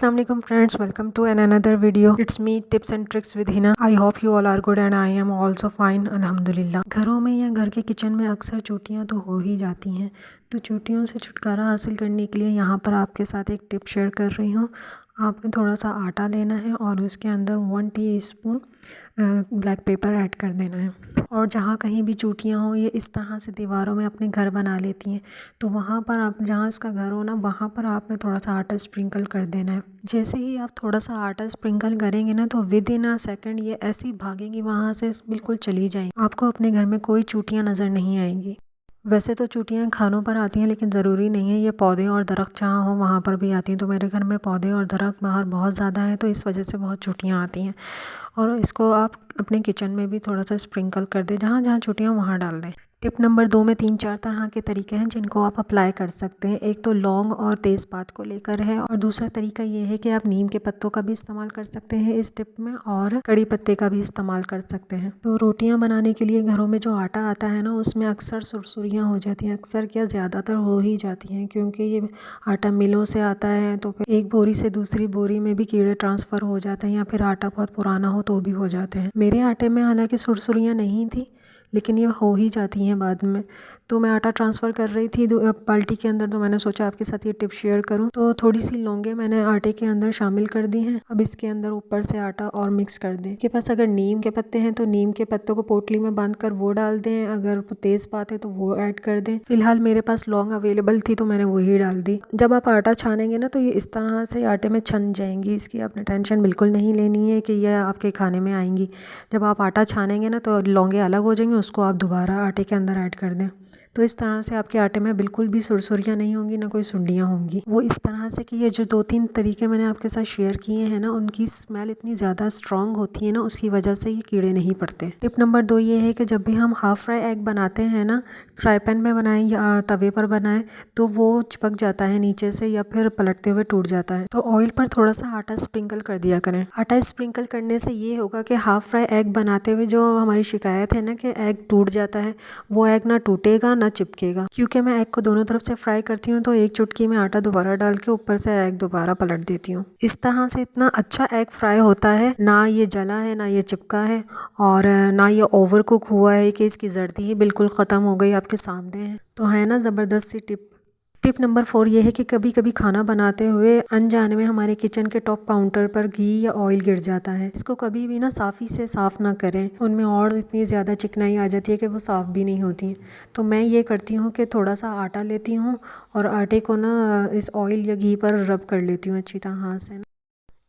Assalamu alaikum friends, welcome to another video. It's me tips and tricks with Hina. I hope you all are good and I am also fine alhamdulillah. घरों में या घर के kitchen में अक्सर चोटियाँ तो हो ही जाती हैं, तो चोटियों से छुटकारा हासिल करने के लिए यहाँ पर आपके साथ एक टिप शेयर कर रही हूँ। आपने थोड़ा सा आटा लेना है और उसके अंदर 1 टीस्पून ब्लैक पेपर ऐड कर देना है। और जहाँ कहीं भी चोटियाँ हो, ये इस तरह से दीवारों में अपने घर बना लेती हैं, तो वहाँ पर आप जहाँ इसका घर हो ना, वहाँ पर आपने थोड़ा सा आटा स्प्रिंकल कर देना है। जैसे ही आप थोड़ा सा आटा स्प्रिंकल करेंगे ना, तो विद इन अ सेकेंड ये ऐसी भागेंगी वहाँ से, बिल्कुल चली जाएंगी। आपको अपने घर में कोई चोटियाँ नज़र नहीं आएंगी। वैसे तो चोटियाँ खानों पर आती हैं, लेकिन ज़रूरी नहीं है, ये पौधे और दरख्त जहाँ हो वहाँ पर भी आती हैं। तो मेरे घर में पौधे और दरख्त बाहर बहुत ज़्यादा हैं, तो इस वजह से बहुत चोटियाँ आती हैं। और इसको आप अपने किचन में भी थोड़ा सा स्प्रिंकल कर दें, जहाँ जहाँ चोटियाँ वहाँ डाल दें। टिप नंबर 2 में 3-4 तरह के तरीके हैं जिनको आप अप्लाई कर सकते हैं। एक तो लौंग और तेज़पात को लेकर है, और दूसरा तरीका ये है कि आप नीम के पत्तों का भी इस्तेमाल कर सकते हैं इस टिप में, और कड़ी पत्ते का भी इस्तेमाल कर सकते हैं। तो रोटियां बनाने के लिए घरों में जो आटा आता है ना, उसमें अक्सर सुरसुरियाँ हो जाती हैं, अक्सर क्या ज़्यादातर हो ही जाती हैं, क्योंकि ये आटा मिलों से आता है। तो फिर एक बोरी से दूसरी बोरी में भी कीड़े ट्रांसफ़र हो जाते हैं, या फिर आटा बहुत पुराना हो तो भी हो जाते हैं। मेरे आटे में हालांकि सुरसुरियाँ नहीं थी, लेकिन ये हो ही जाती हैं बाद में। तो मैं आटा ट्रांसफ़र कर रही थी बाल्टी के अंदर, तो मैंने सोचा आपके साथ ये टिप शेयर करूं। तो थोड़ी सी लौंगे मैंने आटे के अंदर शामिल कर दी हैं। अब इसके अंदर ऊपर से आटा और मिक्स कर दें। आपके पास अगर नीम के पत्ते हैं तो नीम के पत्तों को पोटली में बांध कर वो डाल दें, अगर तेज़पात है तो वो ऐड कर दें। फिलहाल मेरे पास लौंग अवेलेबल थी तो मैंने वही डाल दी। जब आप आटा छानेंगे ना, तो ये इस तरह से आटे में छन जाएंगी। इसकी आपने टेंशन बिल्कुल नहीं लेनी है कि यह आपके खाने में आएंगी। जब आप आटा छानेंगे ना, तो लौंगे अलग हो जाएंगे, उसको आप दोबारा आटे के अंदर ऐड कर दें। तो इस तरह से आपके आटे में बिल्कुल भी सुरसुरियाँ नहीं होंगी, ना कोई सुंडियाँ होंगी। वो इस तरह से कि ये जो 2-3 तरीके मैंने आपके साथ शेयर किए हैं ना, उनकी स्मेल इतनी ज़्यादा स्ट्रॉन्ग होती है ना, उसकी वजह से ये कीड़े नहीं पड़ते। टिप नंबर 2 ये है कि जब भी हम हाफ़ फ्राई एग बनाते हैं ना, फ्राई पैन में बनाएं या तवे पर बनाएं, तो वो चिपक जाता है नीचे से, या फिर पलटते हुए टूट जाता है। तो ऑयल पर थोड़ा सा आटा स्प्रिंकल कर दिया करें। आटा स्प्रिंकल करने से ये होगा कि हाफ़ फ्राई एग बनाते हुए जो हमारी शिकायत है ना कि एग टूट जाता है, वो एग ना टूटेगा ना चिपकेगा। क्योंकि मैं एग को दोनों तरफ से फ्राई करती हूँ, तो एक चुटकी में आटा दोबारा डाल के ऊपर से एग दोबारा पलट देती हूँ। इस तरह से इतना अच्छा एग फ्राई होता है, ना ये जला है ना ये चिपका है, और ना ये ओवर कुक हुआ है कि इसकी जर्दी ही बिल्कुल ख़त्म हो गई, आपके सामने है। तो है ना ज़बरदस्त सी टिप। टिप नंबर 4 ये है कि कभी कभी खाना बनाते हुए अनजाने में हमारे किचन के टॉप काउंटर पर घी या ऑयल गिर जाता है। इसको कभी भी ना साफ़ी से साफ़ ना करें, उनमें और इतनी ज़्यादा चिकनाई आ जाती है कि वो साफ़ भी नहीं होती। तो मैं ये करती हूँ कि थोड़ा सा आटा लेती हूँ और आटे को ना इस ऑयल या घी पर रब कर लेती हूँ अच्छी तरह से।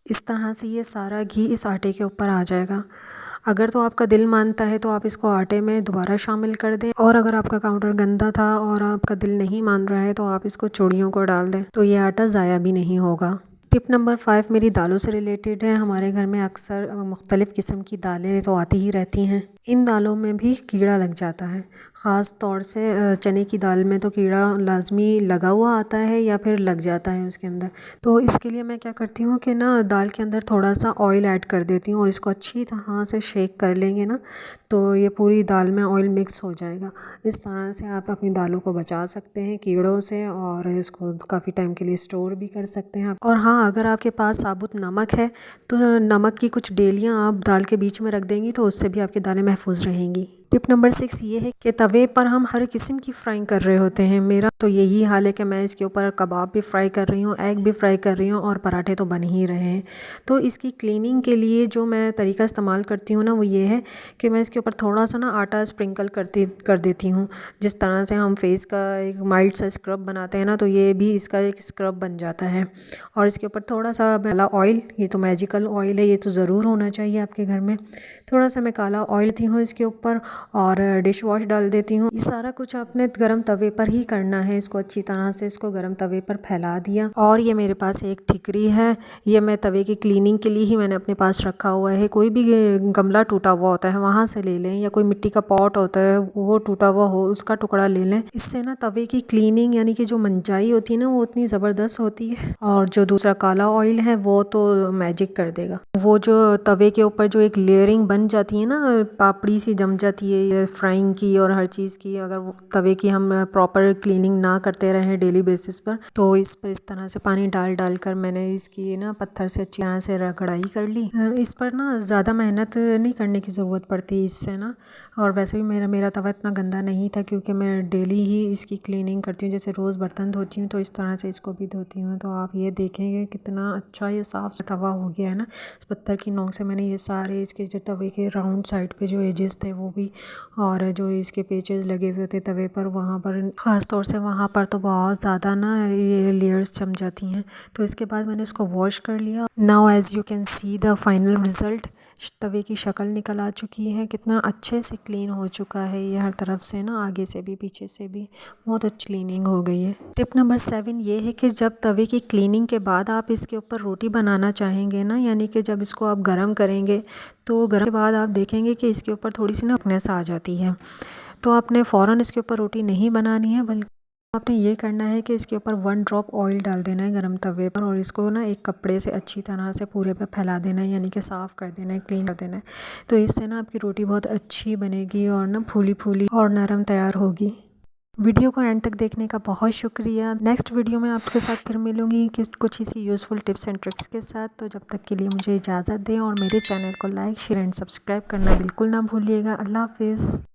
इस तरह से ये सारा घी इस आटे के ऊपर आ जाएगा। अगर तो आपका दिल मानता है तो आप इसको आटे में दोबारा शामिल कर दें, और अगर आपका काउंटर गंदा था और आपका दिल नहीं मान रहा है तो आप इसको चूड़ियों को डाल दें, तो ये आटा ज़ाया भी नहीं होगा। टिप नंबर 5 मेरी दालों से रिलेटेड है। हमारे घर में अक्सर मुख्तलिफ़ किस्म की दालें तो आती ही रहती हैं। इन दालों में भी कीड़ा लग जाता है, ख़ास तौर से चने की दाल में तो कीड़ा लाजमी लगा हुआ आता है या फिर लग जाता है उसके अंदर। तो इसके लिए मैं क्या करती हूँ कि ना दाल के अंदर थोड़ा सा ऑयल ऐड कर देती हूँ, और इसको अच्छी तरह से शेक कर लेंगे ना, तो ये पूरी दाल में ऑयल मिक्स हो जाएगा। इस तरह से आप अपनी दालों को बचा सकते हैं कीड़ों से, और इसको काफ़ी टाइम के लिए स्टोर भी कर सकते हैं। और हाँ, अगर आपके पास साबुत नमक है तो नमक की कुछ डेलियाँ आप दाल के बीच में रख देंगी, तो उससे भी आपकी दालें महफूज रहेंगी। टिप नंबर 6 ये है कि तवे पर हम हर किस्म की फ्राइंग कर रहे होते हैं। मेरा तो यही हाल है कि मैं इसके ऊपर कबाब भी फ्राई कर रही हूँ, एग भी फ्राई कर रही हूँ, और पराठे तो बन ही रहे हैं। तो इसकी क्लीनिंग के लिए जो मैं तरीका इस्तेमाल करती हूँ ना, वो ये है कि मैं इसके ऊपर थोड़ा सा ना आटा स्प्रिंकल कर देती हूँ। जिस तरह से हम फेस का एक माइल्ड सा स्क्रब बनाते हैं ना, तो ये भी इसका एक स्क्रब बन जाता है। और इसके ऊपर थोड़ा सा काला ऑयल, ये तो मैजिकल ऑयल है, ये तो ज़रूर होना चाहिए आपके घर में। थोड़ा सा मैं काला ऑयल देती हूँ इसके ऊपर, और डिश वॉश डाल देती हूँ। ये सारा कुछ आपने गरम तवे पर ही करना है। इसको अच्छी तरह से इसको गरम तवे पर फैला दिया। और ये मेरे पास एक ठिकरी है, ये मैं तवे की क्लीनिंग के लिए ही मैंने अपने पास रखा हुआ है। कोई भी गमला टूटा हुआ होता है वहाँ से ले लें, या कोई मिट्टी का पॉट होता है वो टूटा हुआ हो, उसका टुकड़ा ले लें। इससे ना तवे की क्लीनिंग यानी कि जो मंजाई होती है ना, वो इतनी ज़बरदस्त होती है। और जो दूसरा काला ऑयल है वो तो मैजिक कर देगा। वो जो तवे के ऊपर जो एक लेयरिंग बन जाती है ना, पापड़ी सी जम जाती की, फ्राइंग की और हर चीज़ की, अगर वो तवे की हम प्रॉपर क्लीनिंग ना करते रहें डेली बेसिस पर, तो इस पर इस तरह से पानी डाल डाल कर मैंने इसकी ना पत्थर से अच्छी तरह से रगड़ाई कर ली। इस पर ना ज़्यादा मेहनत नहीं करने की ज़रूरत पड़ती इससे ना। और वैसे भी मेरा तवा इतना गंदा नहीं था, क्योंकि मैं डेली ही इसकी क्लीनिंग करती हूँ। जैसे रोज़ बर्तन धोती हूँ तो इस तरह से इसको भी धोती हूँ। तो आप ये देखेंगे कितना अच्छा ये साफ़ तवा हो गया है ना। इस पत्थर की नोक से मैंने ये सारे इसके जो तवे के राउंड साइड पे जो एजेस थे वो भी, और जो इसके पेचेस लगे हुए थे तवे पर, वहाँ पर ख़ास तौर से वहाँ पर तो बहुत ज़्यादा ना ये लेयर्स जम जाती हैं। तो इसके बाद मैंने इसको वॉश कर लिया। Now as you can see the final result, तवे की शक्ल निकल आ चुकी है, कितना अच्छे से क्लीन हो चुका है ये हर तरफ से ना, आगे से भी पीछे से भी बहुत अच्छी क्लीनिंग हो गई है। टिप नंबर 7 ये है कि जब तवे की क्लीनिंग के बाद आप इसके ऊपर रोटी बनाना चाहेंगे ना, यानी कि जब इसको आप गरम करेंगे तो गरम के बाद आप देखेंगे कि इसके ऊपर थोड़ी सी ना थिकनेस आ जाती है। तो आपने फ़ौरन इसके ऊपर रोटी नहीं बनानी है, बल्कि आपने ये करना है कि इसके ऊपर 1 ड्रॉप ऑयल डाल देना है गरम तवे पर, और इसको ना एक कपड़े से अच्छी तरह से पूरे पे फैला देना है, यानी कि साफ़ कर देना है, क्लीन कर देना है। तो इससे ना आपकी रोटी बहुत अच्छी बनेगी और ना फूली फूली और नरम तैयार होगी। वीडियो को एंड तक देखने का बहुत शुक्रिया। नेक्स्ट वीडियो में आपके साथ फिर मिलूंगी कि कुछ इसी यूज़फुल टिप्स एंड ट्रिक्स के साथ। तो जब तक के लिए मुझे इजाज़त दें, और मेरे चैनल को लाइक शेयर एंड सब्सक्राइब करना बिल्कुल ना भूलिएगा। अल्लाह हाफिज़।